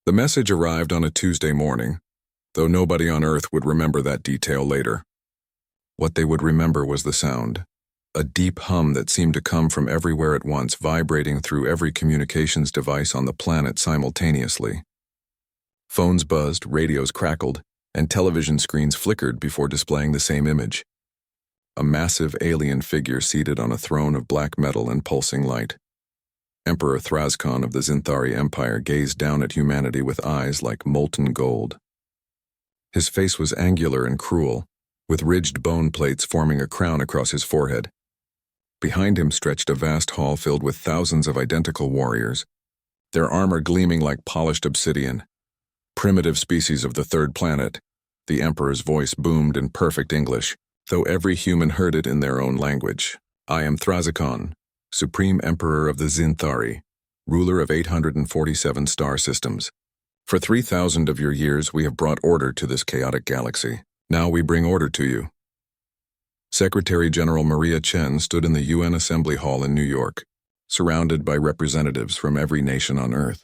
The message arrived on a Tuesday morning, though nobody on Earth would remember that detail later. What they would remember was the sound, a deep hum that seemed to come from everywhere at once, vibrating through every communications device on the planet simultaneously. Phones buzzed, radios crackled, and television screens flickered before displaying the same image. A massive alien figure seated on a throne of black metal and pulsing light. Emperor Thrazcon of the Zinthari Empire gazed down at humanity with eyes like molten gold. His face was angular and cruel, with ridged bone plates forming a crown across his forehead. Behind him stretched a vast hall filled with thousands of identical warriors, their armor gleaming like polished obsidian. Primitive species of the third planet, the Emperor's voice boomed in perfect English, though every human heard it in their own language. I am Thrazcon, Supreme Emperor of the Zinthari, ruler of 847 star systems. For 3,000 of your years we have brought order to this chaotic galaxy. Now we bring order to you. Secretary General Maria Chen stood in the UN Assembly Hall in New York, surrounded by representatives from every nation on Earth.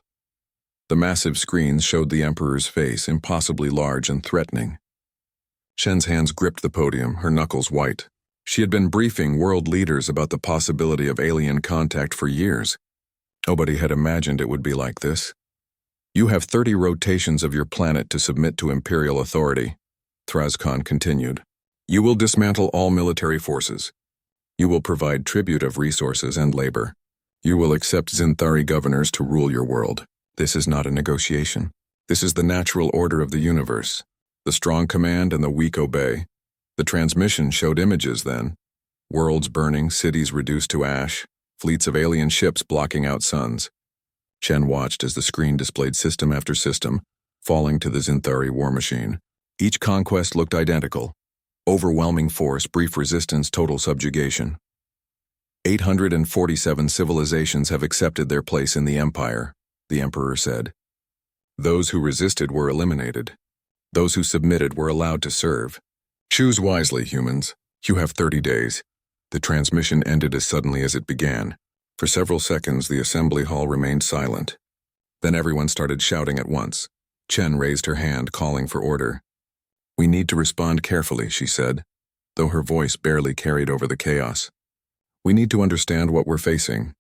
The massive screens showed the Emperor's face, impossibly large and threatening. Chen's hands gripped the podium, her knuckles white. She had been briefing world leaders about the possibility of alien contact for years. Nobody had imagined it would be like this. You have 30 rotations of your planet to submit to Imperial authority, Thrazcon continued. You will dismantle all military forces. You will provide tribute of resources and labor. You will accept Zinthari governors to rule your world. This is not a negotiation. This is the natural order of the universe. The strong command and the weak obey. The transmission showed images then. Worlds burning, cities reduced to ash, fleets of alien ships blocking out suns. Chen watched as the screen displayed system after system, falling to the Zinthari war machine. Each conquest looked identical. Overwhelming force, brief resistance, total subjugation. 847 civilizations have accepted their place in the Empire, the Emperor said. Those who resisted were eliminated. Those who submitted were allowed to serve. Choose wisely, humans. You have 30 days. The transmission ended as suddenly as it began. For several seconds, the assembly hall remained silent. Then everyone started shouting at once. Chen raised her hand, calling for order. We need to respond carefully, she said, though her voice barely carried over the chaos. We need to understand what we're facing.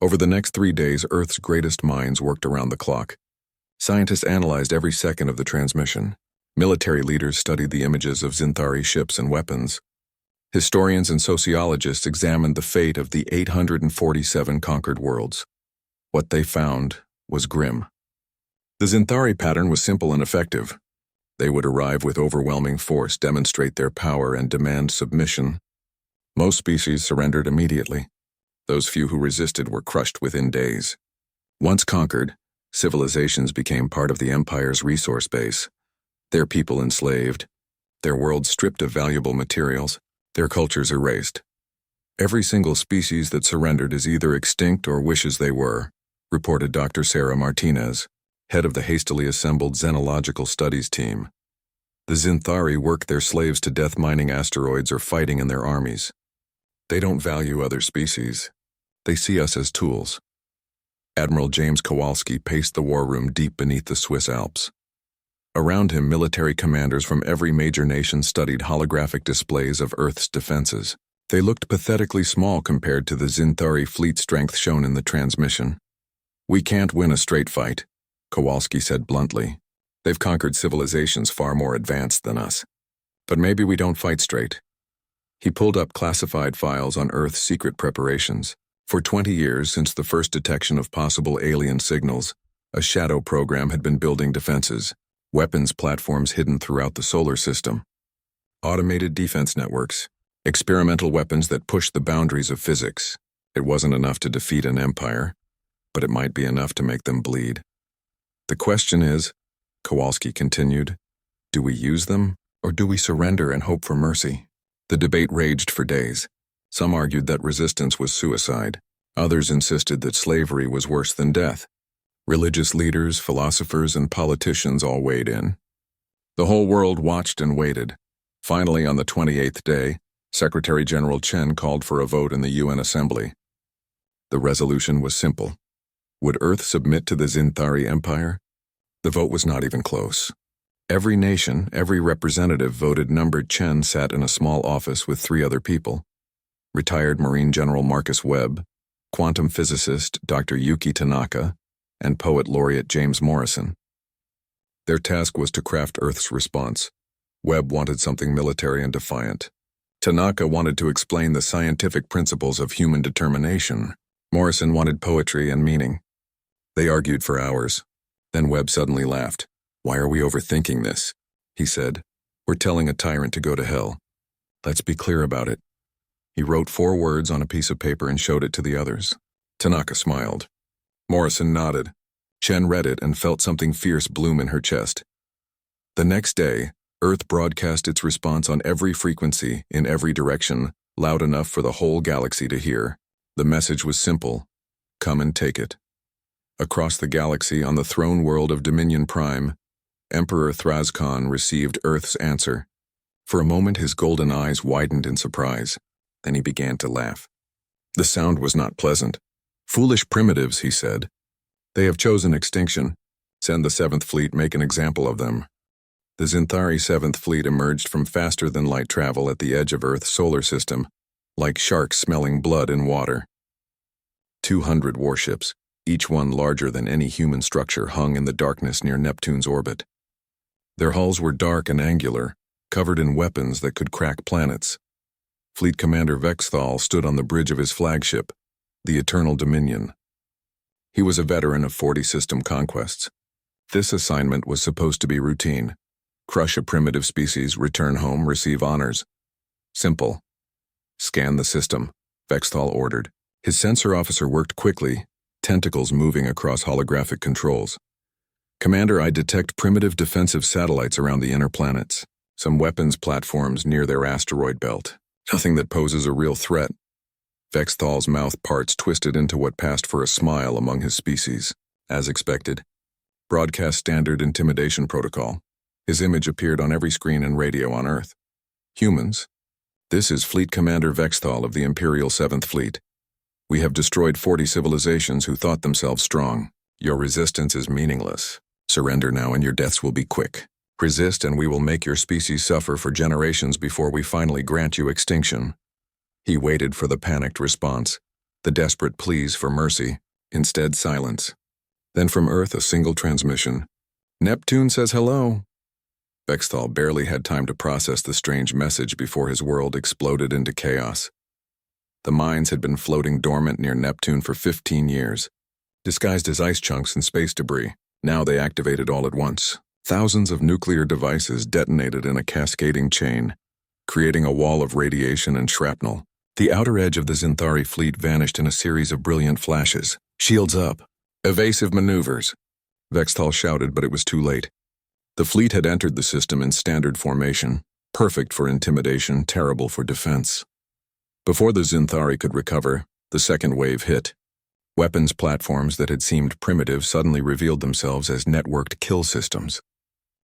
Over the next 3 days, Earth's greatest minds worked around the clock. Scientists analyzed every second of the transmission. Military leaders studied the images of Zinthari ships and weapons. Historians and sociologists examined the fate of the 847 conquered worlds. What they found was grim. The Zinthari pattern was simple and effective. They would arrive with overwhelming force, demonstrate their power, and demand submission. Most species surrendered immediately. Those few who resisted were crushed within days. Once conquered, civilizations became part of the Empire's resource base. Their people enslaved, their worlds stripped of valuable materials, their cultures erased. Every single species that surrendered is either extinct or wishes they were, reported Dr. Sarah Martinez, head of the hastily assembled Xenological Studies team. The Zinthari work their slaves to death mining asteroids or fighting in their armies. They don't value other species. They see us as tools. Admiral James Kowalski paced the war room deep beneath the Swiss Alps. Around him, military commanders from every major nation studied holographic displays of Earth's defenses. They looked pathetically small compared to the Zinthari fleet strength shown in the transmission. We can't win a straight fight, Kowalski said bluntly. They've conquered civilizations far more advanced than us. But maybe we don't fight straight. He pulled up classified files on Earth's secret preparations. For 20 years, since the first detection of possible alien signals, a shadow program had been building defenses, weapons platforms hidden throughout the solar system, automated defense networks, experimental weapons that pushed the boundaries of physics. It wasn't enough to defeat an empire, but it might be enough to make them bleed. The question is, Kowalski continued, do we use them, or do we surrender and hope for mercy? The debate raged for days. Some argued that resistance was suicide. Others insisted that slavery was worse than death. Religious leaders, philosophers, and politicians all weighed in. The whole world watched and waited. Finally, on the 28th day, Secretary General Chen called for a vote in the UN Assembly. The resolution was simple. Would Earth submit to the Zinthari Empire? The vote was not even close. Every nation, every representative voted. Numbered. Chen sat in a small office with 3 other people. Retired Marine General Marcus Webb, quantum physicist Dr. Yuki Tanaka, and poet laureate James Morrison. Their task was to craft Earth's response. Webb wanted something military and defiant. Tanaka wanted to explain the scientific principles of human determination. Morrison wanted poetry and meaning. They argued for hours. Then Webb suddenly laughed. "Why are we overthinking this?" he said. "We're telling a tyrant to go to hell. Let's be clear about it." He wrote 4 words on a piece of paper and showed it to the others. Tanaka smiled. Morrison nodded. Chen read it and felt something fierce bloom in her chest. The next day, Earth broadcast its response on every frequency, in every direction, loud enough for the whole galaxy to hear. The message was simple: come and take it. Across the galaxy, on the throne world of Dominion Prime, Emperor Thrascon received Earth's answer. For a moment his golden eyes widened in surprise. Then he began to laugh. The sound was not pleasant. "Foolish primitives," he said. "They have chosen extinction. Send the 7th Fleet, make an example of them." The Zinthari 7th Fleet emerged from faster-than-light travel at the edge of Earth's solar system, like sharks smelling blood in water. 200 warships, each one larger than any human structure, hung in the darkness near Neptune's orbit. Their hulls were dark and angular, covered in weapons that could crack planets. Fleet Commander Vexthal stood on the bridge of his flagship, the Eternal Dominion. He was a veteran of 40 system conquests. This assignment was supposed to be routine. Crush a primitive species, return home, receive honors. Simple. "Scan the system," Vexthal ordered. His sensor officer worked quickly, tentacles moving across holographic controls. "Commander, I detect primitive defensive satellites around the inner planets. Some weapons platforms near their asteroid belt. Nothing that poses a real threat." Vexthal's mouth parts twisted into what passed for a smile among his species. As expected. Broadcast standard intimidation protocol. His image appeared on every screen and radio on Earth. "Humans, this is Fleet Commander Vexthal of the Imperial 7th Fleet. We have destroyed 40 civilizations who thought themselves strong. Your resistance is meaningless. Surrender now and your deaths will be quick. Resist and we will make your species suffer for generations before we finally grant you extinction." He waited for the panicked response, the desperate pleas for mercy. Instead, silence. Then from Earth, a single transmission. "Neptune says hello." Vexthal barely had time to process the strange message before his world exploded into chaos. The mines had been floating dormant near Neptune for 15 years, disguised as ice chunks and space debris. Now they activated all at once. Thousands of nuclear devices detonated in a cascading chain, creating a wall of radiation and shrapnel. The outer edge of the Zinthari fleet vanished in a series of brilliant flashes. "Shields up! Evasive maneuvers!" Vexthal shouted, but it was too late. The fleet had entered the system in standard formation, perfect for intimidation, terrible for defense. Before the Zinthari could recover, the second wave hit. Weapons platforms that had seemed primitive suddenly revealed themselves as networked kill systems.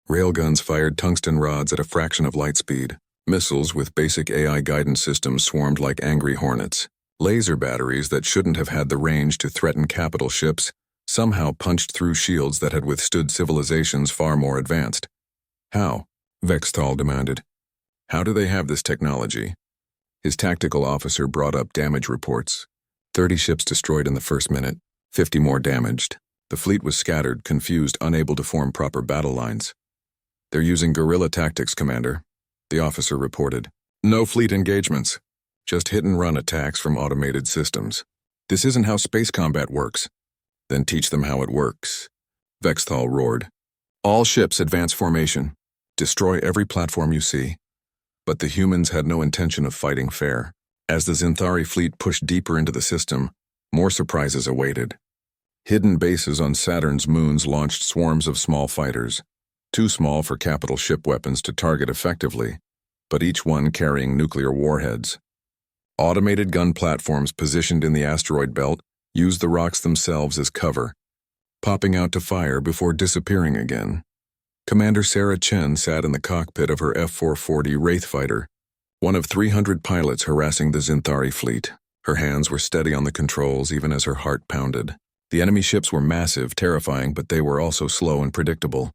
Railguns fired tungsten rods at a fraction of light speed. Missiles with basic AI guidance systems swarmed like angry hornets. Laser batteries that shouldn't have had the range to threaten capital ships somehow punched through shields that had withstood civilizations far more advanced. "How?" Vexthal demanded. "How do they have this technology?" His tactical officer brought up damage reports. 30 ships destroyed in the first minute, 50 more damaged. The fleet was scattered, confused, unable to form proper battle lines. "They're using guerrilla tactics, Commander," the officer reported. "No fleet engagements, just hit-and-run attacks from automated systems. This isn't how space combat works." "Then teach them how it works," Vexthal roared. "All ships advance formation. Destroy every platform you see." But the humans had no intention of fighting fair. As the Zinthari fleet pushed deeper into the system, more surprises awaited. Hidden bases on Saturn's moons launched swarms of small fighters, too small for capital ship weapons to target effectively, but each one carrying nuclear warheads. Automated gun platforms positioned in the asteroid belt used the rocks themselves as cover, popping out to fire before disappearing again. Commander Sarah Chen sat in the cockpit of her F-440 Wraith fighter, one of 300 pilots harassing the Zinthari fleet. Her hands were steady on the controls even as her heart pounded. The enemy ships were massive, terrifying, but they were also slow and predictable.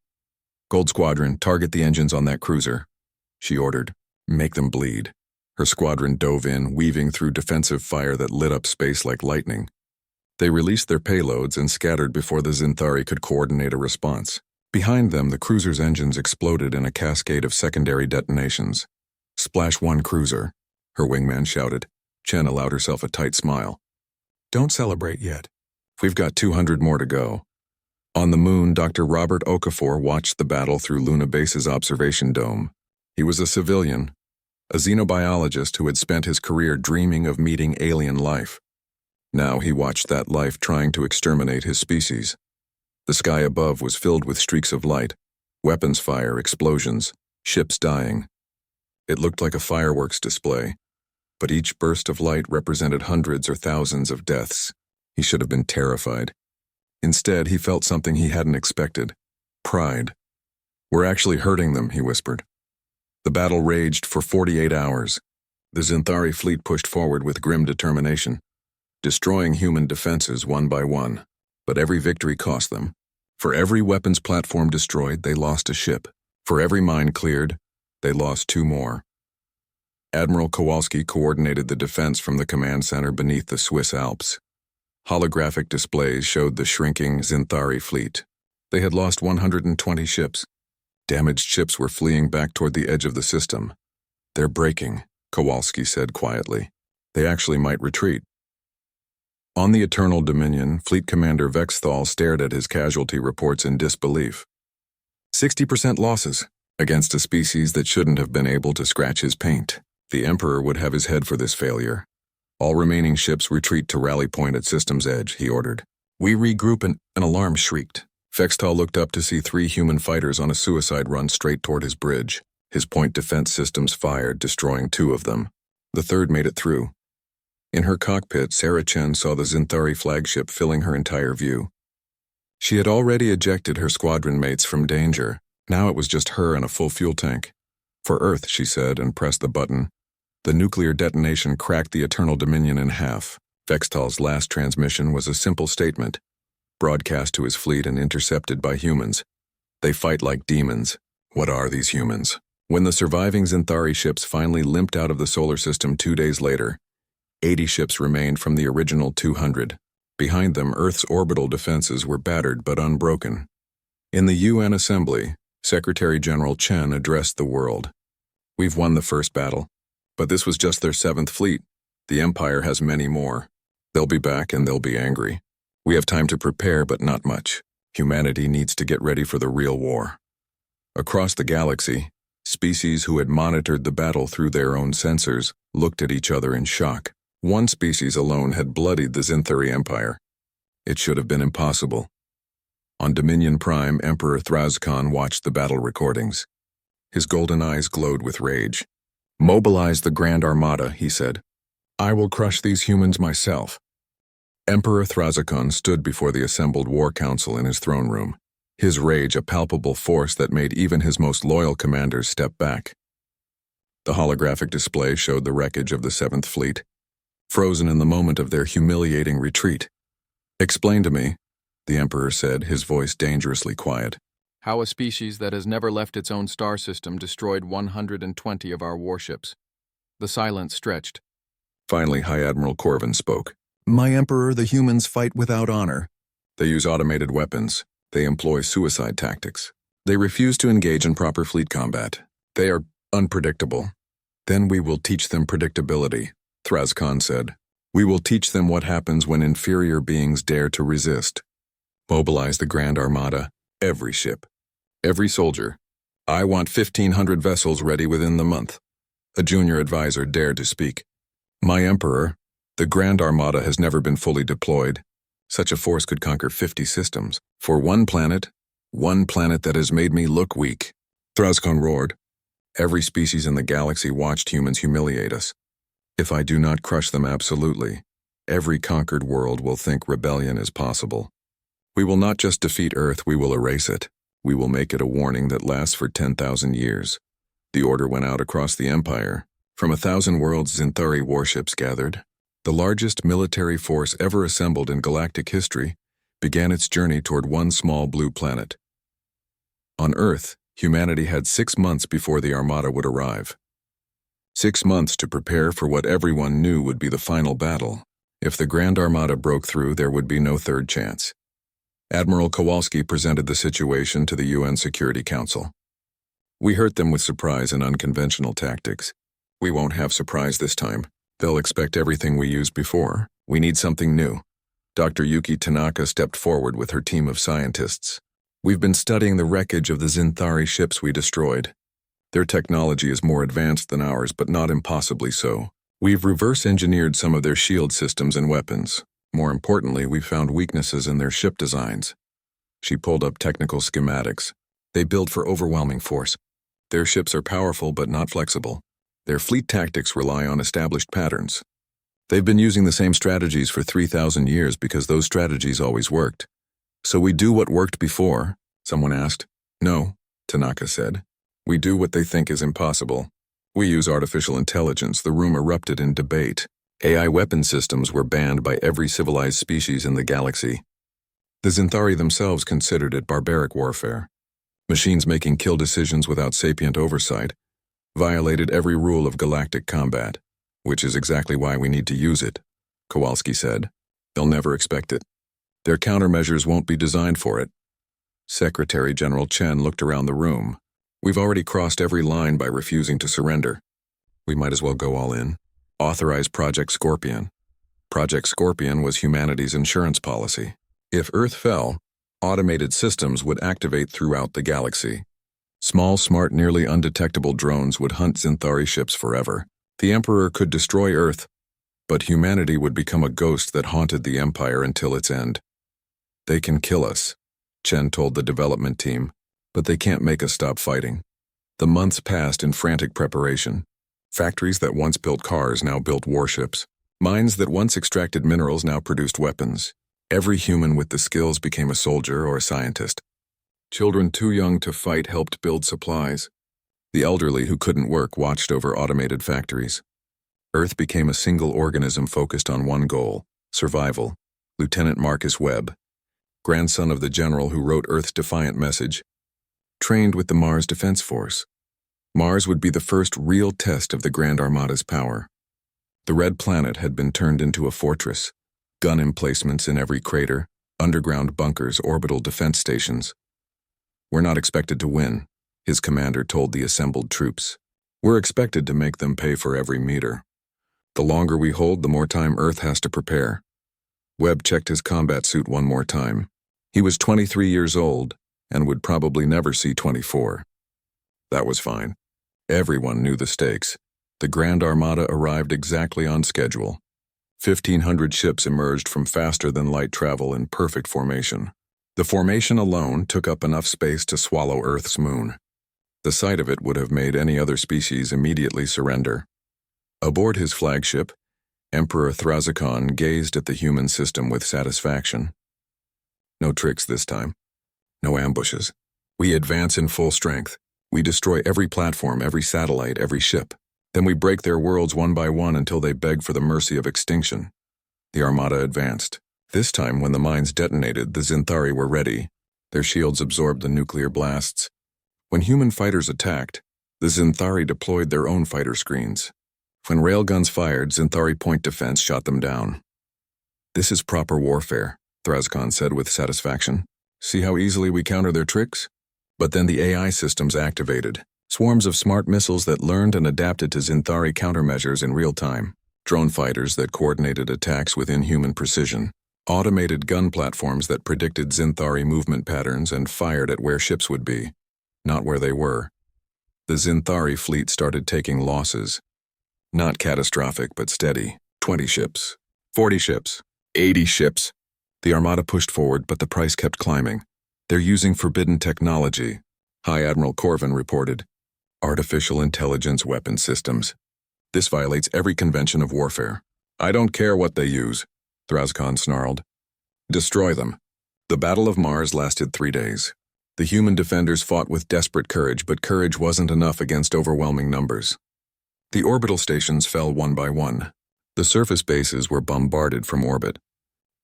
Gold Squadron, target the engines on that cruiser, she ordered. Make them bleed. Her squadron dove in, weaving through defensive fire that lit up space like lightning. They released their payloads and scattered before the Zinthari could coordinate a response. Behind them, the cruiser's engines exploded in a cascade of secondary detonations. Splash one cruiser, her wingman shouted. Chen allowed herself a tight smile. Don't celebrate yet. We've got 200 more to go. On the moon, Dr. Robert Okafor watched the battle through Luna Base's observation dome. He was a civilian, a xenobiologist who had spent his career dreaming of meeting alien life. Now he watched that life trying to exterminate his species. The sky above was filled with streaks of light, weapons fire, explosions, ships dying. It looked like a fireworks display, but each burst of light represented hundreds or thousands of deaths. He should have been terrified. Instead, he felt something he hadn't expected. Pride. We're actually hurting them, he whispered. The battle raged for 48 hours. The Zinthari fleet pushed forward with grim determination, destroying human defenses one by one. But every victory cost them. For every weapons platform destroyed, they lost a ship. For every mine cleared, they lost 2 more. Admiral Kowalski coordinated the defense from the command center beneath the Swiss Alps. Holographic displays showed the shrinking Zinthari fleet. They had lost 120 ships. Damaged ships were fleeing back toward the edge of the system. They're breaking, Kowalski said quietly. They actually might retreat. On the Eternal Dominion, Fleet Commander Vexthal stared at his casualty reports in disbelief. 60% losses, against a species that shouldn't have been able to scratch his paint. The Emperor would have his head for this failure. All remaining ships retreat to rally point at system's edge, he ordered. We regroup and an alarm shrieked. Vexthal looked up to see 3 human fighters on a suicide run straight toward his bridge. His point defense systems fired, destroying 2 of them. The third made it through. In her cockpit, Sarah Chen saw the Zinthari flagship filling her entire view. She had already ejected her squadron mates from danger. Now it was just her and a full fuel tank. For Earth, she said, and pressed the button. The nuclear detonation cracked the Eternal Dominion in half. Vextal's last transmission was a simple statement, broadcast to his fleet and intercepted by humans. They fight like demons. What are these humans? When the surviving Zinthari ships finally limped out of the solar system 2 days later, 80 ships remained from the original 200. Behind them, Earth's orbital defenses were battered but unbroken. In the UN Assembly, Secretary General Chen addressed the world. We've won the first battle, but this was just their 7th fleet. The Empire has many more. They'll be back and they'll be angry. We have time to prepare, but not much. Humanity needs to get ready for the real war. Across the galaxy, species who had monitored the battle through their own sensors looked at each other in shock. One species alone had bloodied the Zinthari Empire. It should have been impossible. On Dominion Prime, Emperor Thrazkan watched the battle recordings. His golden eyes glowed with rage. Mobilize the Grand Armada, he said. I will crush these humans myself. Emperor Thrazkan stood before the assembled war council in his throne room, his rage a palpable force that made even his most loyal commanders step back. The holographic display showed the wreckage of the 7th Fleet, frozen in the moment of their humiliating retreat. Explain to me, the Emperor said, his voice dangerously quiet. How a species that has never left its own star system destroyed 120 of our warships. The silence stretched. Finally, High Admiral Corvin spoke. My Emperor, the humans fight without honor. They use automated weapons. They employ suicide tactics. They refuse to engage in proper fleet combat. They are unpredictable. Then we will teach them predictability, Thrazkan said. We will teach them what happens when inferior beings dare to resist. Mobilize the Grand Armada, every ship, every soldier. I want 1,500 vessels ready within the month. A junior advisor dared to speak. My Emperor, the Grand Armada has never been fully deployed. Such a force could conquer 50 systems. For one planet that has made me look weak. Thrazkan roared. Every species in the galaxy watched humans humiliate us. If I do not crush them absolutely, every conquered world will think rebellion is possible. We will not just defeat Earth, we will erase it. We will make it a warning that lasts for 10,000 years. The order went out across the Empire. From 1,000 worlds, Zinthari warships gathered. The largest military force ever assembled in galactic history, began its journey toward one small blue planet. On Earth, humanity had 6 months before the Armada would arrive. 6 months to prepare for what everyone knew would be the final battle. If the Grand Armada broke through, there would be no third chance. Admiral Kowalski presented the situation to the UN Security Council. We hurt them with surprise and unconventional tactics. We won't have surprise this time. They'll expect everything we used before. We need something new. Dr. Yuki Tanaka stepped forward with her team of scientists. We've been studying the wreckage of the Zinthari ships we destroyed. Their technology is more advanced than ours, but not impossibly so. We've reverse-engineered some of their shield systems and weapons. More importantly, we've found weaknesses in their ship designs. She pulled up technical schematics. They build for overwhelming force. Their ships are powerful but not flexible. Their fleet tactics rely on established patterns. They've been using the same strategies for 3,000 years because those strategies always worked. So we do what worked before? Someone asked. No, Tanaka said. We do what they think is impossible. We use artificial intelligence. The room erupted in debate. AI weapon systems were banned by every civilized species in the galaxy. The Zinthari themselves considered it barbaric warfare. Machines making kill decisions without sapient oversight violated every rule of galactic combat, which is exactly why we need to use it, Kowalski said. They'll never expect it. Their countermeasures won't be designed for it. Secretary General Chen looked around the room. We've already crossed every line by refusing to surrender. We might as well go all in. Authorize Project Scorpion. Project Scorpion was humanity's insurance policy. If Earth fell, automated systems would activate throughout the galaxy. Small, smart, nearly undetectable drones would hunt Zinthari ships forever. The Emperor could destroy Earth, but humanity would become a ghost that haunted the Empire until its end. They can kill us, Chen told the development team, but they can't make us stop fighting. The months passed in frantic preparation. Factories that once built cars now built warships. Mines that once extracted minerals now produced weapons. Every human with the skills became a soldier or a scientist. Children too young to fight helped build supplies. The elderly who couldn't work watched over automated factories. Earth became a single organism focused on one goal, survival. Lieutenant Marcus Webb, grandson of the general who wrote Earth's defiant message, trained with the Mars Defense Force. Mars would be the first real test of the Grand Armada's power. The Red Planet had been turned into a fortress. Gun emplacements in every crater, underground bunkers, orbital defense stations. We're not expected to win, his commander told the assembled troops. We're expected to make them pay for every meter. The longer we hold, the more time Earth has to prepare. Webb checked his combat suit one more time. He was 23 years old and would probably never see 24. That was fine. Everyone knew the stakes. The Grand Armada arrived exactly on schedule. 1,500 ships emerged from faster-than-light travel in perfect formation. The formation alone took up enough space to swallow Earth's moon. The sight of it would have made any other species immediately surrender. Aboard his flagship, Emperor Thrazakon gazed at the human system with satisfaction. No tricks this time. No ambushes. We advance in full strength. We destroy every platform, every satellite, every ship. Then we break their worlds one by one until they beg for the mercy of extinction. The Armada advanced. This time, when the mines detonated, the Zinthari were ready. Their shields absorbed the nuclear blasts. When human fighters attacked, the Zinthari deployed their own fighter screens. When railguns fired, Zinthari point defense shot them down. This is proper warfare, Thrazakon said with satisfaction. See how easily we counter their tricks? But then the AI systems activated. Swarms of smart missiles that learned and adapted to Zinthari countermeasures in real time. Drone fighters that coordinated attacks with inhuman precision. Automated gun platforms that predicted Zinthari movement patterns and fired at where ships would be, not where they were. The Zinthari fleet started taking losses. Not catastrophic, but steady. 20 ships, 40 ships, 80 ships. The Armada pushed forward, but the price kept climbing. They're using forbidden technology, High Admiral Corvin reported. Artificial intelligence weapon systems. This violates every convention of warfare. I don't care what they use, Thrazakon snarled. Destroy them. The Battle of Mars lasted 3 days. The human defenders fought with desperate courage, but courage wasn't enough against overwhelming numbers. The orbital stations fell one by one. The surface bases were bombarded from orbit.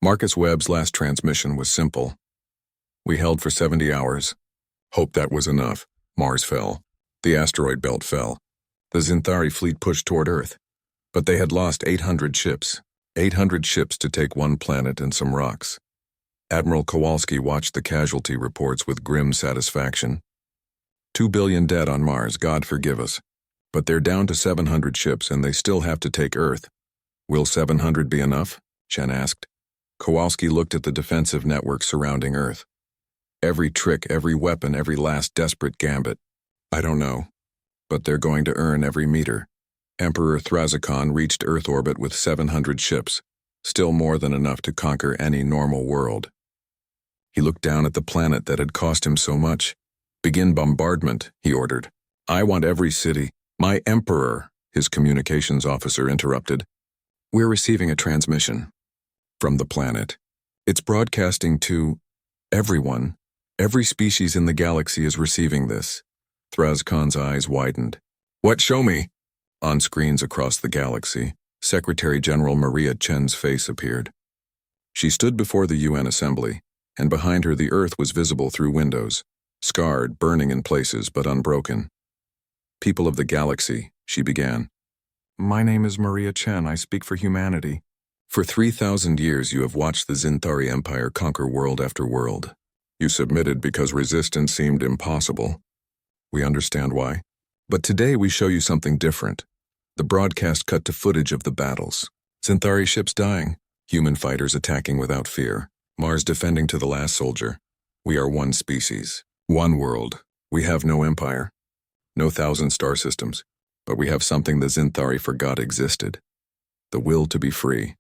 Marcus Webb's last transmission was simple. We held for 70 hours. Hoped that was enough. Mars fell. The asteroid belt fell. The Zinthari fleet pushed toward Earth. But they had lost 800 ships. 800 ships to take one planet and some rocks. Admiral Kowalski watched the casualty reports with grim satisfaction. 2 billion dead on Mars, God forgive us. But they're down to 700 ships and they still have to take Earth. Will 700 be enough? Chen asked. Kowalski looked at the defensive network surrounding Earth. Every trick, every weapon, every last desperate gambit. I don't know. But they're going to earn every meter. Emperor Thrazikon reached Earth orbit with 700 ships, still more than enough to conquer any normal world. He looked down at the planet that had cost him so much. Begin bombardment, he ordered. I want every city. My Emperor, his communications officer interrupted. We're receiving a transmission. From the planet. It's broadcasting to everyone. Every species in the galaxy is receiving this. Thrazkon's eyes widened. What, show me? On screens across the galaxy, Secretary General Maria Chen's face appeared. She stood before the UN assembly, and behind her the Earth was visible through windows, scarred, burning in places, but unbroken. People of the galaxy, she began. My name is Maria Chen. I speak for humanity. For 3,000 years you have watched the Zinthari Empire conquer world after world. You submitted because resistance seemed impossible. We understand why. But today we show you something different. The broadcast cut to footage of the battles. Zinthari ships dying, human fighters attacking without fear, Mars defending to the last soldier. We are one species, one world. We have no empire, no 1,000 star systems, but we have something the Zinthari forgot existed. The will to be free.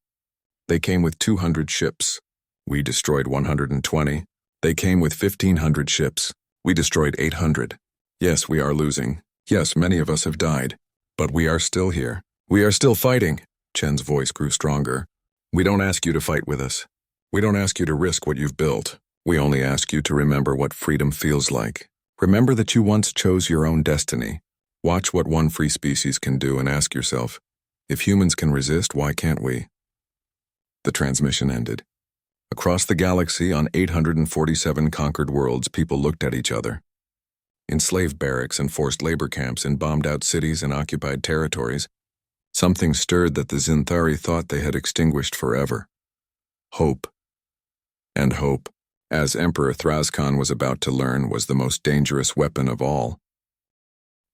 They came with 200 ships. We destroyed 120. They came with 1,500 ships. We destroyed 800. Yes, we are losing. Yes, many of us have died. But we are still here. We are still fighting. Chen's voice grew stronger. We don't ask you to fight with us. We don't ask you to risk what you've built. We only ask you to remember what freedom feels like. Remember that you once chose your own destiny. Watch what one free species can do and ask yourself, if humans can resist, why can't we? The transmission ended. Across the galaxy, on 847 conquered worlds, people looked at each other. In slave barracks and forced labor camps, in bombed-out cities and occupied territories, something stirred that the Zinthari thought they had extinguished forever. Hope. And hope, as Emperor Thrazikon was about to learn, was the most dangerous weapon of all.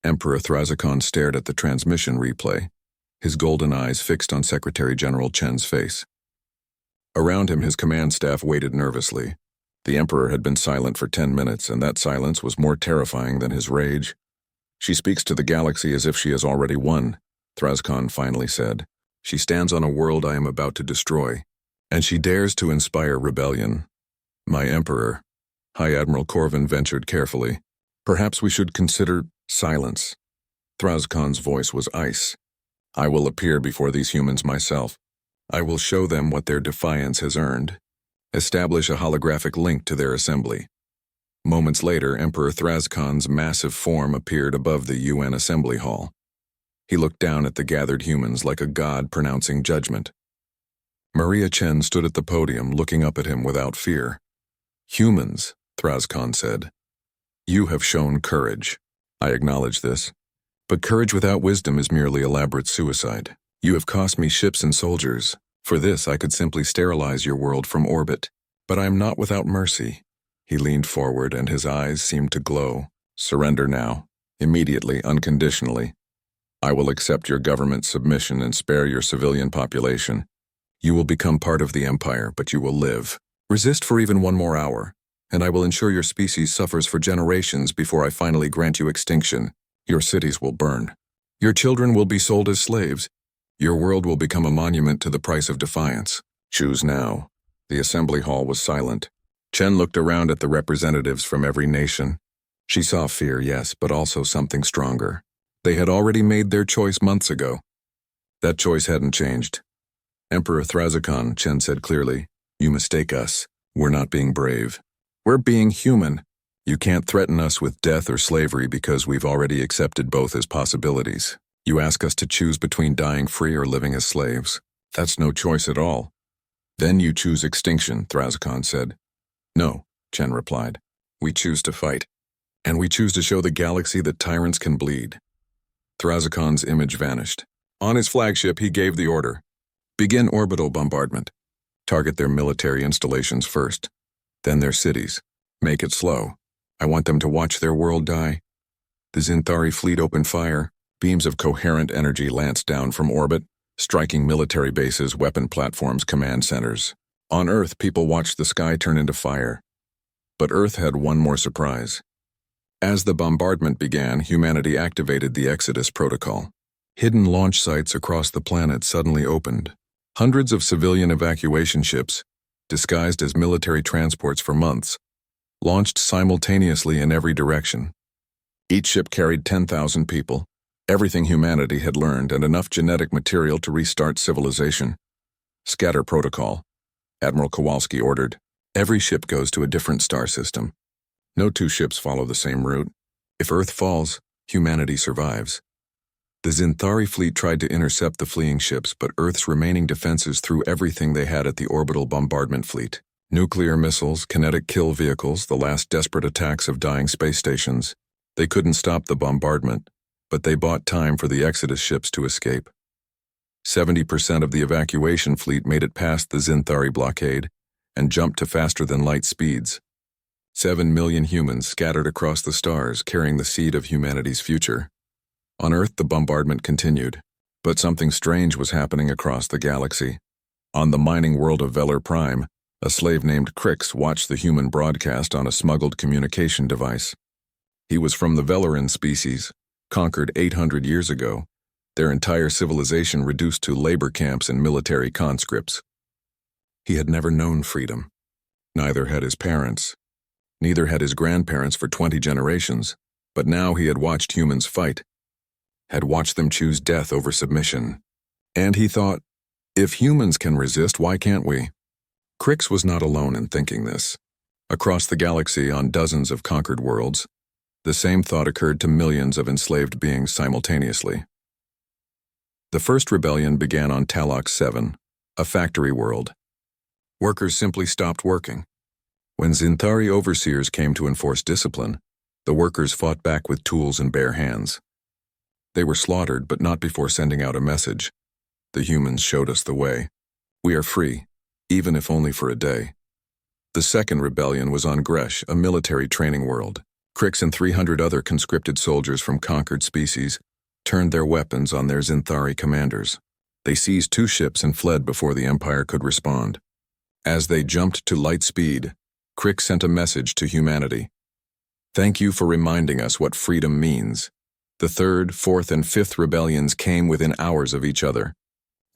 Emperor Thrazikon stared at the transmission replay, his golden eyes fixed on Secretary General Chen's face. Around him, his command staff waited nervously. The Emperor had been silent for 10 minutes, and that silence was more terrifying than his rage. She speaks to the galaxy as if she has already won, Thrazikon finally said. She stands on a world I am about to destroy, and she dares to inspire rebellion. My Emperor, High Admiral Corvin ventured carefully. Perhaps we should consider silence. Thrazikon's voice was ice. I will appear before these humans myself. I will show them what their defiance has earned. Establish a holographic link to their assembly. Moments later, Emperor Thrazikon's massive form appeared above the UN Assembly Hall. He looked down at the gathered humans like a god pronouncing judgment. Maria Chen stood at the podium looking up at him without fear. Humans, Thrazikon said. You have shown courage. I acknowledge this. But courage without wisdom is merely elaborate suicide. You have cost me ships and soldiers. For this, I could simply sterilize your world from orbit. But I am not without mercy. He leaned forward and his eyes seemed to glow. Surrender now. Immediately, unconditionally. I will accept your government's submission and spare your civilian population. You will become part of the Empire, but you will live. Resist for even one more hour, and I will ensure your species suffers for generations before I finally grant you extinction. Your cities will burn. Your children will be sold as slaves. Your world will become a monument to the price of defiance. Choose now. The assembly hall was silent. Chen looked around at the representatives from every nation. She saw fear, yes, but also something stronger. They had already made their choice months ago. That choice hadn't changed. Emperor Thrazikon, Chen said clearly, you mistake us. We're not being brave. We're being human. You can't threaten us with death or slavery because we've already accepted both as possibilities. You ask us to choose between dying free or living as slaves. That's no choice at all. Then you choose extinction, Thrazakon said. No, Chen replied. We choose to fight. And we choose to show the galaxy that tyrants can bleed. Thrazakon's image vanished. On his flagship, he gave the order. Begin orbital bombardment. Target their military installations first, then their cities. Make it slow. I want them to watch their world die. The Zinthari fleet opened fire. Beams of coherent energy lanced down from orbit, striking military bases, weapon platforms, command centers. On Earth, people watched the sky turn into fire. But Earth had one more surprise. As the bombardment began, humanity activated the Exodus Protocol. Hidden launch sites across the planet suddenly opened. Hundreds of civilian evacuation ships, disguised as military transports for months, launched simultaneously in every direction. Each ship carried 10,000 people, everything humanity had learned, and enough genetic material to restart civilization. Scatter protocol, Admiral Kowalski ordered. Every ship goes to a different star system. No two ships follow the same route. If Earth falls, humanity survives. The Zinthari fleet tried to intercept the fleeing ships, but Earth's remaining defenses threw everything they had at the orbital bombardment fleet. Nuclear missiles, kinetic kill vehicles, the last desperate attacks of dying space stations. They couldn't stop the bombardment, but they bought time for the Exodus ships to escape. 70% of the evacuation fleet made it past the Zinthari blockade and jumped to faster-than-light speeds. 7 million humans scattered across the stars, carrying the seed of humanity's future. On Earth, the bombardment continued, but something strange was happening across the galaxy. On the mining world of Velar Prime, a slave named Crix watched the human broadcast on a smuggled communication device. He was from the Velaran species, conquered 800 years ago, their entire civilization reduced to labor camps and military conscripts. He had never known freedom. Neither had his parents. Neither had his grandparents for 20 generations, but now he had watched humans fight, had watched them choose death over submission. And he thought, if humans can resist, why can't we? Crix was not alone in thinking this. Across the galaxy, on dozens of conquered worlds, the same thought occurred to millions of enslaved beings simultaneously. The first rebellion began on Talok 7, a factory world. Workers simply stopped working. When Zinthari overseers came to enforce discipline, the workers fought back with tools and bare hands. They were slaughtered, but not before sending out a message. The humans showed us the way. We are free, even if only for a day. The second rebellion was on Gresh, a military training world. Crix and 300 other conscripted soldiers from conquered species turned their weapons on their Zinthari commanders. They seized 2 ships and fled before the Empire could respond. As they jumped to light speed, Crix sent a message to humanity. Thank you for reminding us what freedom means. The 3rd, 4th, and 5th rebellions came within hours of each other.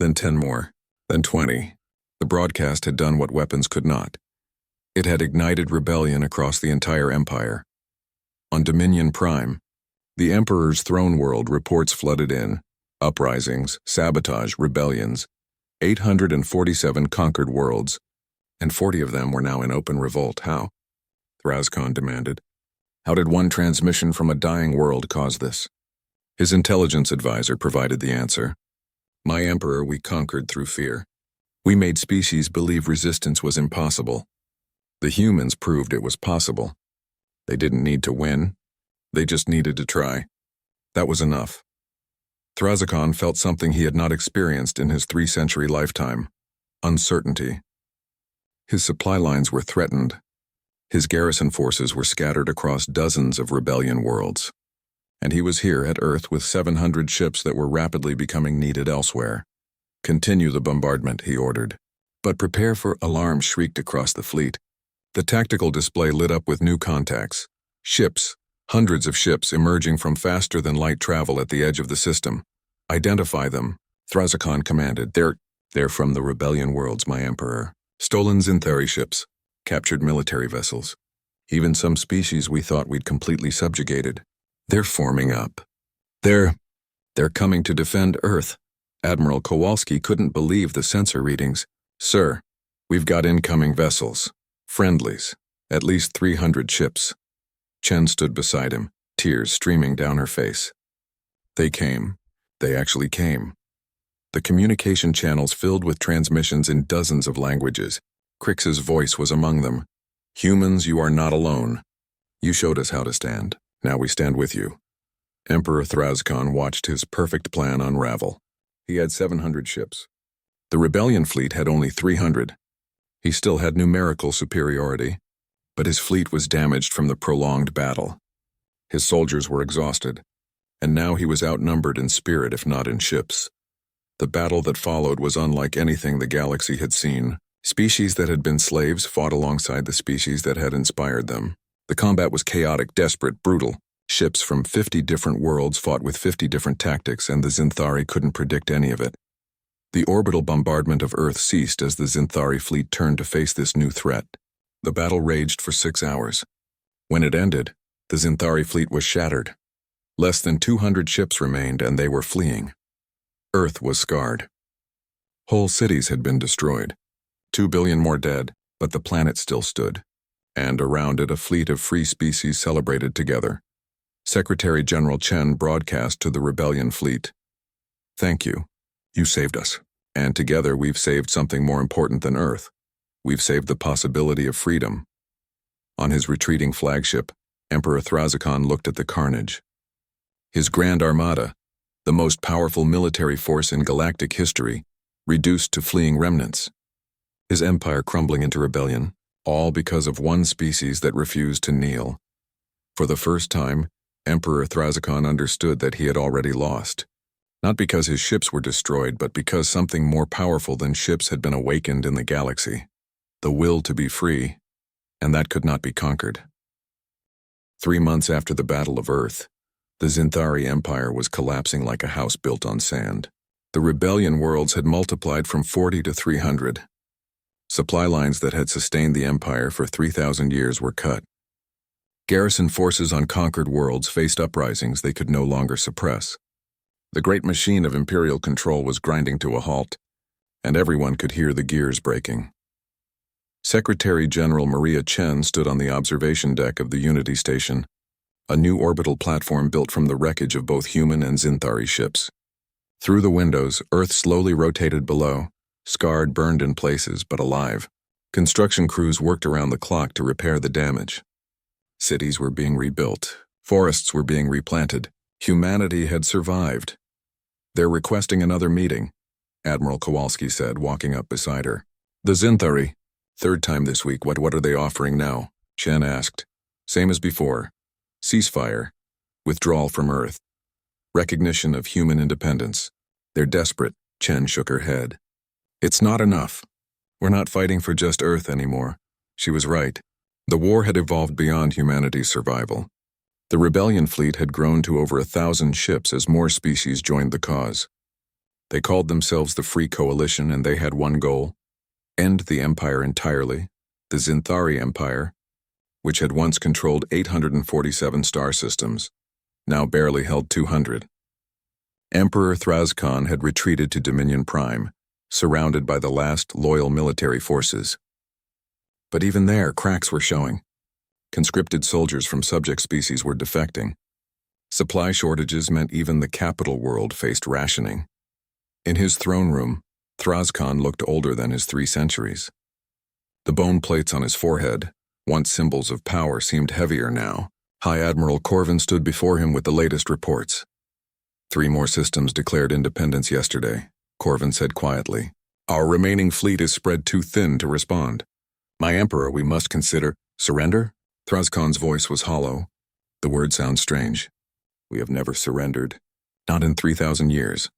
Then 10 more. Then 20. The broadcast had done what weapons could not. It had ignited rebellion across the entire empire. On Dominion Prime, the Emperor's throne world, reports flooded in. Uprisings, sabotage, rebellions. 847 conquered worlds, and 40 of them were now in open revolt. How? Thrazakon demanded. How did one transmission from a dying world cause this? His intelligence advisor provided the answer. My Emperor, we conquered through fear. We made species believe resistance was impossible. The humans proved it was possible. They didn't need to win. They just needed to try. That was enough. Thrazakon felt something he had not experienced in his 3-century lifetime. Uncertainty. His supply lines were threatened. His garrison forces were scattered across dozens of rebellion worlds. And he was here at Earth with 700 ships that were rapidly becoming needed elsewhere. Continue the bombardment, he ordered. But prepare for alarms shrieked across the fleet. The tactical display lit up with new contacts. Ships, hundreds of ships emerging from faster-than-light travel at the edge of the system. Identify them, Thrazakon commanded. They're from the rebellion worlds, my Emperor. Stolen Zinthari ships, captured military vessels. Even some species we thought we'd completely subjugated. They're forming up. They're coming to defend Earth. Admiral Kowalski couldn't believe the sensor readings. Sir, we've got incoming vessels. Friendlies. At least 300 ships. Chen stood beside him, tears streaming down her face. They came. They actually came. the communication channels filled with transmissions in dozens of languages. Crix's voice was among them. "Humans, you are not alone. You showed us how to stand. Now we stand with you." Emperor Thrazcon watched his perfect plan unravel. He had 700 ships. The rebellion fleet had only 300. He still had numerical superiority, but his fleet was damaged from the prolonged battle. His soldiers were exhausted, and now he was outnumbered in spirit if not in ships. The battle that followed was unlike anything the galaxy had seen. Species that had been slaves fought alongside the species that had inspired them. The combat was chaotic, desperate, brutal. Ships from 50 different worlds fought with 50 different tactics, and the Zinthari couldn't predict any of it. The orbital bombardment of Earth ceased as the Zinthari fleet turned to face this new threat. The battle raged for 6 hours. When it ended, the Zinthari fleet was shattered. Less than 200 ships remained, and they were fleeing. Earth was scarred. Whole cities had been destroyed. 2 billion more dead, but the planet still stood. And around it, a fleet of free species celebrated together. Secretary General Chen broadcast to the rebellion fleet, "Thank you. You saved us. And together we've saved something more important than Earth. We've saved the possibility of freedom." On his retreating flagship, Emperor Thrazcon looked at the carnage. His Grand Armada, the most powerful military force in galactic history, reduced to fleeing remnants. His empire crumbling into rebellion, all because of one species that refused to kneel. For the first time, Emperor Thrazcon understood that he had already lost. Not because his ships were destroyed, but because something more powerful than ships had been awakened in the galaxy. The will to be free, and that could not be conquered. 3 months after the Battle of Earth, the Zinthari Empire was collapsing like a house built on sand. The rebellion worlds had multiplied from 40 to 300. Supply lines that had sustained the empire for 3,000 years were cut. Garrison forces on conquered worlds faced uprisings they could no longer suppress. The great machine of imperial control was grinding to a halt, and everyone could hear the gears breaking. Secretary General Maria Chen stood on the observation deck of the Unity Station, a new orbital platform built from the wreckage of both human and Zinthari ships. Through the windows, Earth slowly rotated below, scarred, burned in places, but alive. Construction crews worked around the clock to repair the damage. Cities were being rebuilt. Forests were being replanted. Humanity had survived. "They're requesting another meeting," Admiral Kowalski said, walking up beside her. "The Zinthari. Third time this week. What are they offering now?" Chen asked. "Same as before. Ceasefire. Withdrawal from Earth. Recognition of human independence. They're desperate." Chen shook her head. "It's not enough. We're not fighting for just Earth anymore." She was right. The war had evolved beyond humanity's survival. The rebellion fleet had grown to over 1,000 ships as more species joined the cause. They called themselves the Free Coalition, and they had one goal: end the empire entirely, the Zinthari Empire, which had once controlled 847 star systems, now barely held 200. Emperor Thrazcon had retreated to Dominion Prime, surrounded by the last loyal military forces. But even there, cracks were showing. Conscripted soldiers from subject species were defecting. Supply shortages meant even the capital world faced rationing. In his throne room, Thrazcon looked older than his 3 centuries. The bone plates on his forehead, once symbols of power, seemed heavier now. High Admiral Corvin stood before him with the latest reports. 3 more systems declared independence yesterday, Corvin said quietly. "Our remaining fleet is spread too thin to respond. My Emperor, we must consider..." "Surrender?" Thrazcon's voice was hollow. "The word sounds strange. We have never surrendered. Not in 3,000 years.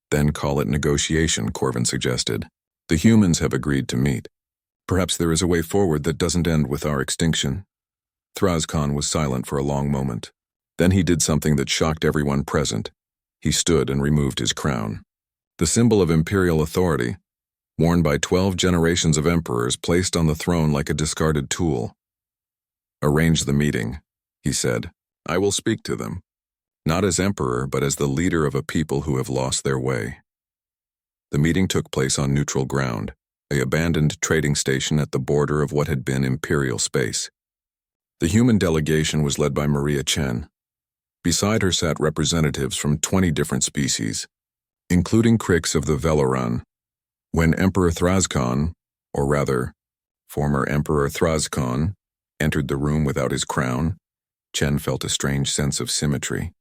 Then call it negotiation," Corvin suggested. "The humans have agreed to meet. Perhaps there is a way forward that doesn't end with our extinction." Thrazcon was silent for a long moment. Then he did something that shocked everyone present. He stood and removed his crown. The symbol of imperial authority, worn by 12 generations of emperors, placed on the throne like a discarded tool. "Arrange the meeting," he said. "I will speak to them. Not as emperor, but as the leader of a people who have lost their way." The meeting took place on neutral ground, an abandoned trading station at the border of what had been imperial space. The human delegation was led by Maria Chen. Beside her sat representatives from 20 different species. including Crix of the Valoran. When Emperor Thrazcon, or rather, former Emperor Thrazcon, entered the room without his crown, Chen felt a strange sense of symmetry.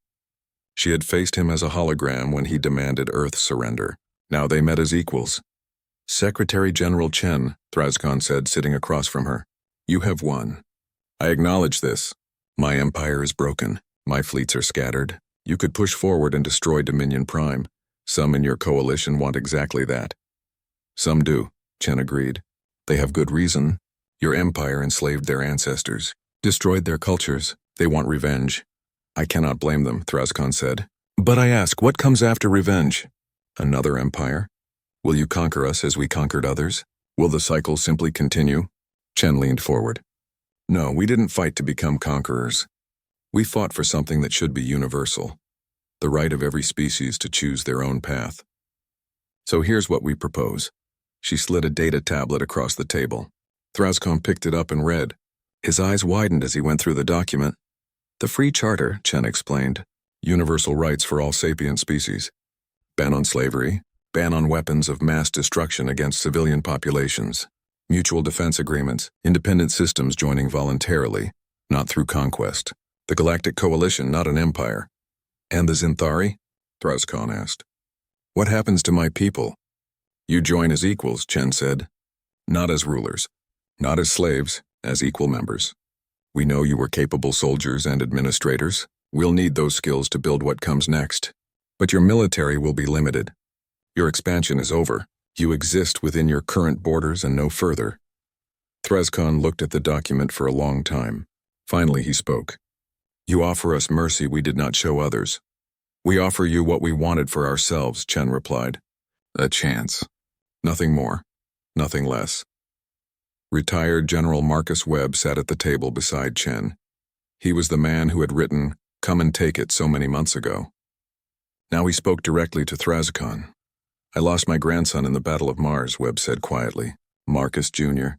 She had faced him as a hologram when he demanded Earth's surrender. Now they met as equals. "Secretary General Chen," Thrazcon said, sitting across from her, "you have won. I acknowledge this. My empire is broken. My fleets are scattered. You could push forward and destroy Dominion Prime. Some in your coalition want exactly that." "Some do," Chen agreed. "They have good reason. Your empire enslaved their ancestors, destroyed their cultures. They want revenge. I cannot blame them," Thrazcon said. "But I ask, what comes after revenge? Another empire? Will you conquer us as we conquered others? Will the cycle simply continue?" Chen leaned forward. "No, we didn't fight to become conquerors. We fought for something that should be universal, the right of every species to choose their own path. So here's what we propose." She slid a data tablet across the table. Thrazcon picked it up and read. His eyes widened as he went through the document. "The Free Charter," Chen explained. "Universal rights for all sapient species. Ban on slavery. Ban on weapons of mass destruction against civilian populations. Mutual defense agreements. Independent systems joining voluntarily, not through conquest. The Galactic Coalition, not an empire." "And the Zinthari?" Thrazcon asked. "What happens to my people?" "You join as equals," Chen said. "Not as rulers. Not as slaves, as equal members. We know you were capable soldiers and administrators. We'll need those skills to build what comes next. But your military will be limited. Your expansion is over. You exist within your current borders and no further." Thrazcon looked at the document for a long time. Finally he spoke. "You offer us mercy we did not show others." "We offer you what we wanted for ourselves," Chen replied. "A chance. Nothing more. Nothing less." Retired General Marcus Webb sat at the table beside Chen. He was the man who had written, "Come and take it," so many months ago. Now he spoke directly to Thrazcon. "I lost my grandson in the Battle of Mars," Webb said quietly. "Marcus Jr.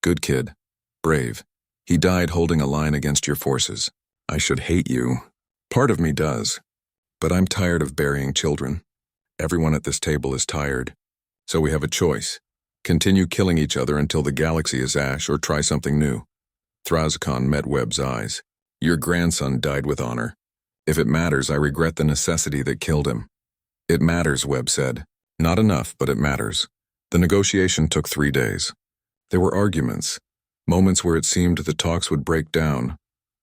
Good kid. Brave. He died holding a line against your forces. I should hate you. Part of me does. But I'm tired of burying children. Everyone at this table is tired. So we have a choice. Continue killing each other until the galaxy is ash, or try something new." Thrazcon met Webb's eyes. "Your grandson died with honor. If it matters, I regret the necessity that killed him." "It matters," Webb said. "Not enough, but it matters." The negotiation took 3 days. There were arguments, moments where it seemed the talks would break down,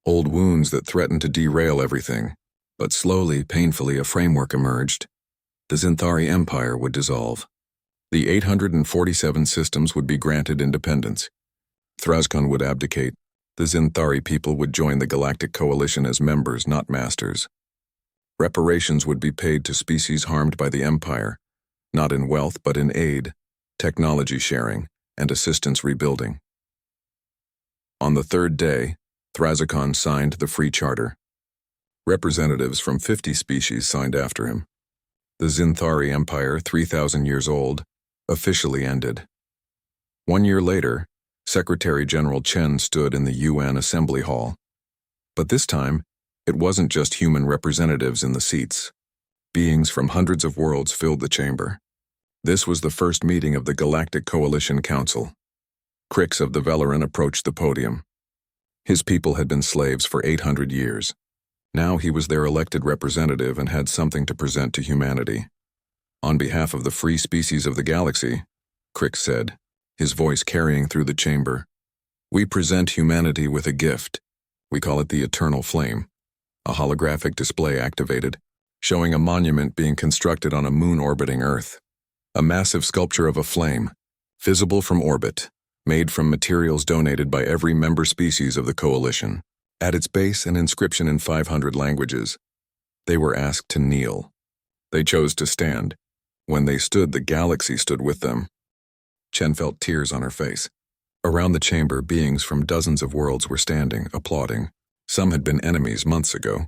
old wounds that threatened to derail everything. But slowly, painfully, a framework emerged. The Zinthari Empire would dissolve. The 847 systems would be granted independence. Thrazcon would abdicate. The Zinthari people would join the Galactic Coalition as members, not masters. Reparations would be paid to species harmed by the Empire, not in wealth but in aid, technology sharing, and assistance rebuilding. On the 3rd day, Thrazcon signed the Free Charter. Representatives from 50 species signed after him. The Zinthari Empire, 3,000 years old, officially ended. 1 year later, Secretary General Chen stood in the UN Assembly Hall. But this time, it wasn't just human representatives in the seats. Beings from hundreds of worlds filled the chamber. This was the first meeting of the Galactic Coalition Council. Crix of the Valoran approached the podium. His people had been slaves for 800 years. Now he was their elected representative and had something to present to humanity. "On behalf of the free species of the galaxy," Crix said, his voice carrying through the chamber, "we present humanity with a gift. We call it the Eternal Flame. A holographic display activated, showing a monument being constructed on a moon orbiting Earth. A massive sculpture of a flame, visible from orbit, made from materials donated by every member species of the Coalition. At its base, an inscription in 500 languages. They were asked to kneel. They chose to stand. When they stood, the galaxy stood with them." Chen felt tears on her face. Around the chamber, beings from dozens of worlds were standing, applauding. Some had been enemies months ago.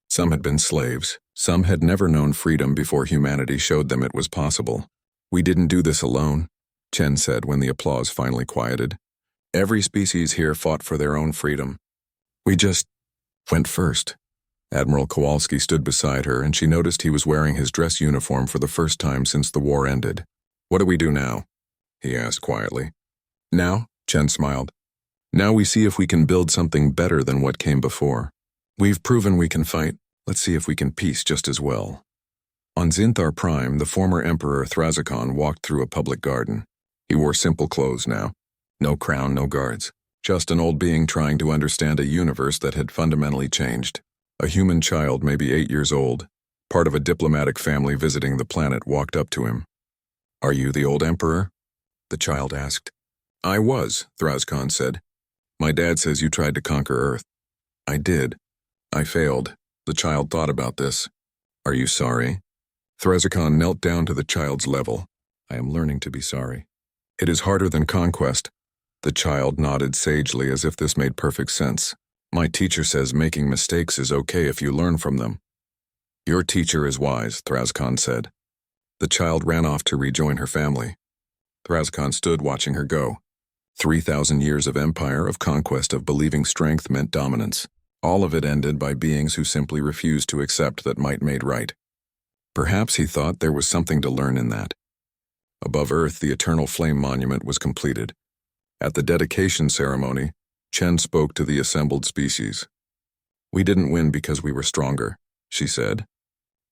Some had been slaves. Some had never known freedom before humanity showed them it was possible. "We didn't do this alone," Chen said when the applause finally quieted. "Every species here fought for their own freedom. We just went first. Admiral Kowalski stood beside her, and she noticed he was wearing his dress uniform for the first time since the war ended. "What do we do now?" he asked quietly. "Now?" Chen smiled. "Now we see if we can build something better than what came before. We've proven we can fight. Let's see if we can peace just as well." On Zinthar Prime, the former Emperor Thrazakon walked through a public garden. He wore simple clothes now. No crown, no guards. Just an old being trying to understand a universe that had fundamentally changed. A human child, maybe 8 years old, part of a diplomatic family visiting the planet, walked up to him. "Are you the old Emperor?" the child asked. "I was," Thrazakon said. "My dad says you tried to conquer Earth." "I did. I failed." The child thought about this. "Are you sorry?" Thrazakon knelt down to the child's level. "I am learning to be sorry." "It is harder than conquest." The child nodded sagely as if this made perfect sense. "My teacher says making mistakes is okay if you learn from them." "Your teacher is wise," Thrazakon said. The child ran off to rejoin her family. Thrazakon stood watching her go. 3,000 years of empire, of conquest, of believing strength meant dominance. All of it ended by beings who simply refused to accept that might made right. Perhaps he thought there was something to learn in that. Above Earth, the Eternal Flame Monument was completed. At the dedication ceremony, Chen spoke to the assembled species. "We didn't win because we were stronger," she said.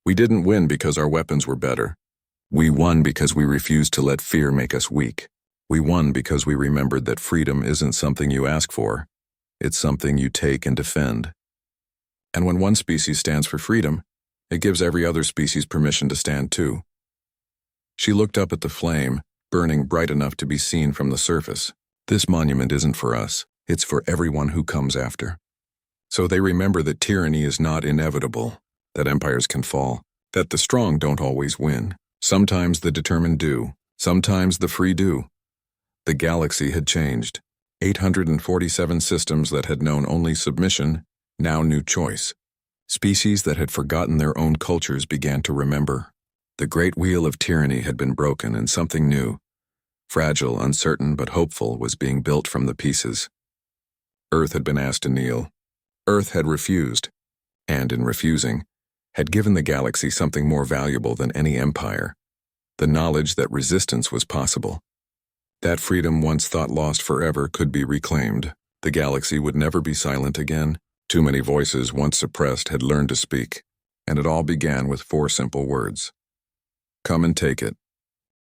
"We didn't win because our weapons were better. We won because we refused to let fear make us weak. We won because we remembered that freedom isn't something you ask for. It's something you take and defend. And when one species stands for freedom, it gives every other species permission to stand too." She looked up at the flame, burning bright enough to be seen from the surface. "This monument isn't for us. It's for everyone who comes after. So they remember that tyranny is not inevitable, that empires can fall, that the strong don't always win. Sometimes the determined do. Sometimes the free do." The galaxy had changed. 847 systems that had known only submission now knew choice. Species that had forgotten their own cultures began to remember. The great wheel of tyranny had been broken, and something new, fragile, uncertain, but hopeful, was being built from the pieces. Earth had been asked to kneel. Earth had refused, and in refusing, had given the galaxy something more valuable than any empire: the knowledge that resistance was possible. That freedom, once thought lost forever, could be reclaimed. The galaxy would never be silent again. Too many voices, once suppressed, had learned to speak, and it all began with 4 simple words. "Come and take it."